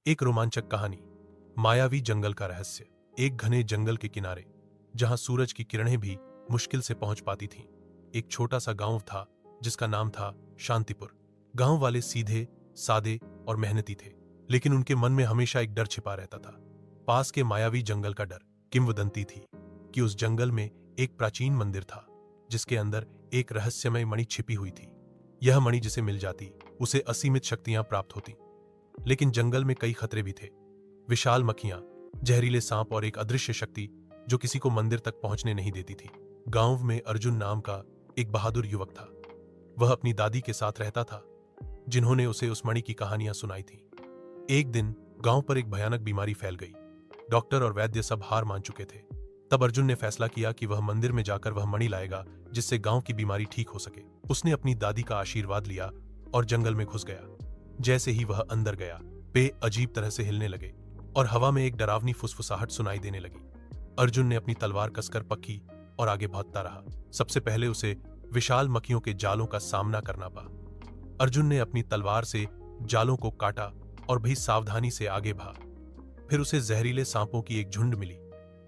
एक रोमांचक कहानी। मायावी जंगल का रहस्य। एक घने जंगल के किनारे, जहां सूरज की किरणें भी मुश्किल से पहुंच पाती थीं, एक छोटा सा गांव था जिसका नाम था शांतिपुर। गांव वाले सीधे, सादे और मेहनती थे, लेकिन उनके मन में हमेशा एक डर छिपा रहता था। पास के मायावी जंगल का डर। किंवदंती थी कि उस जंगल में एक प्राचीन मंदिर था जिसके अंदर एक रहस्यमय मणि छिपी हुई थी। यह मणि जिसे मिल जाती उसे असीमित शक्तियां प्राप्त होती। लेकिन जंगल में कई खतरे भी थे। विशाल मक्खियां, जहरीले सांप और एक अदृश्य शक्ति जो किसी को मंदिर तक पहुंचने नहीं देती थी। गांव में अर्जुन नाम का एक बहादुर युवक था। वह अपनी दादी के साथ रहता था, जिन्होंने उसे उस मणि की कहानियां सुनाई थी। एक दिन गांव पर एक भयानक बीमारी फैल गई। डॉक्टर और वैद्य सब हार मान चुके थे। तब अर्जुन ने फैसला किया कि वह मंदिर में जाकर वह मणि लाएगा जिससे गांव की बीमारी ठीक हो सके। उसने अपनी दादी का आशीर्वाद लिया और जंगल में घुस गया। जैसे ही वह अंदर गया, पेड़ अजीब तरह से हिलने लगे और हवा में एक डरावनी फुसफुसाहट सुनाई देने लगी। अर्जुन ने अपनी तलवार कसकर पक्की और आगे भागता रहा। सबसे पहले उसे विशाल मक्खियों के जालों का सामना करना पड़ा। अर्जुन ने अपनी तलवार से जालों को काटा और भी सावधानी से आगे भागा। फिर उसे जहरीले सांपों की एक झुंड मिली।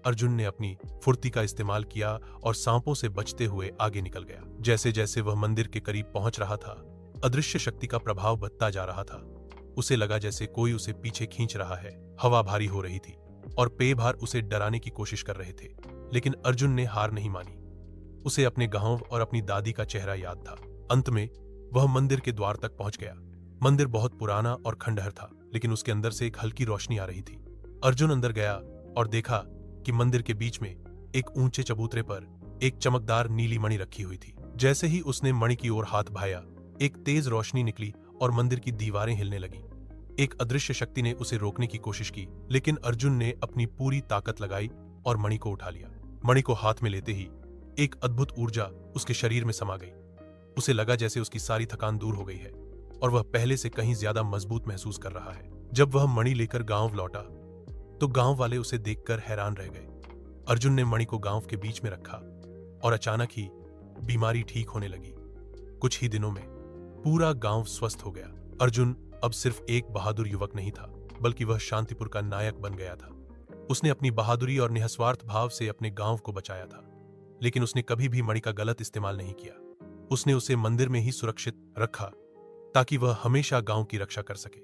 अर्जुन ने अपनी फुर्ती का इस्तेमाल किया और सांपों से बचते हुए आगे निकल गया। जैसे जैसे वह मंदिर के करीब पहुंच रहा था, अदृश्य शक्ति का प्रभाव बढ़ता जा रहा था। उसे लगा जैसे कोई उसे पीछे खींच रहा है। हवा भारी हो रही थी और पेय भार उसे डराने की कोशिश कर रहे थे, लेकिन अर्जुन ने हार नहीं मानी। उसे अपने गांव और अपनी दादी का चेहरा याद था। अंत में वह मंदिर के द्वार तक पहुंच गया। मंदिर बहुत पुराना और खंडहर था, लेकिन उसके अंदर से एक हल्की रोशनी आ रही थी। अर्जुन अंदर गया और देखा कि मंदिर के बीच में एक ऊंचे चबूतरे पर एक चमकदार नीली मणि रखी हुई थी। जैसे ही उसने मणि की ओर हाथ बढ़ाया, एक तेज रोशनी निकली और मंदिर की दीवारें हिलने लगीं। एक अदृश्य शक्ति ने उसे रोकने की कोशिश की, लेकिन अर्जुन ने अपनी पूरी ताकत लगाई और मणि को उठा लिया। मणि को हाथ में लेते ही एक अद्भुत ऊर्जा उसके शरीर में समा गई। उसे लगा जैसे उसकी सारी थकान दूर हो गई है और वह पहले से कहीं ज्यादा मजबूत महसूस कर रहा है। जब वह मणि लेकर गांव लौटा तो गांव वाले उसे देखकर हैरान रह गए। अर्जुन ने मणि को गांव के बीच में रखा और अचानक ही बीमारी ठीक होने लगी। कुछ ही दिनों में पूरा गांव स्वस्थ हो गया। अर्जुन अब सिर्फ एक बहादुर युवक नहीं था, बल्कि वह शांतिपुर का नायक बन गया था। उसने अपनी बहादुरी और निस्वार्थ भाव से अपने गांव को बचाया था, लेकिन उसने कभी भी मणि का गलत इस्तेमाल नहीं किया। उसने उसे मंदिर में ही सुरक्षित रखा ताकि वह हमेशा गांव की रक्षा कर सके।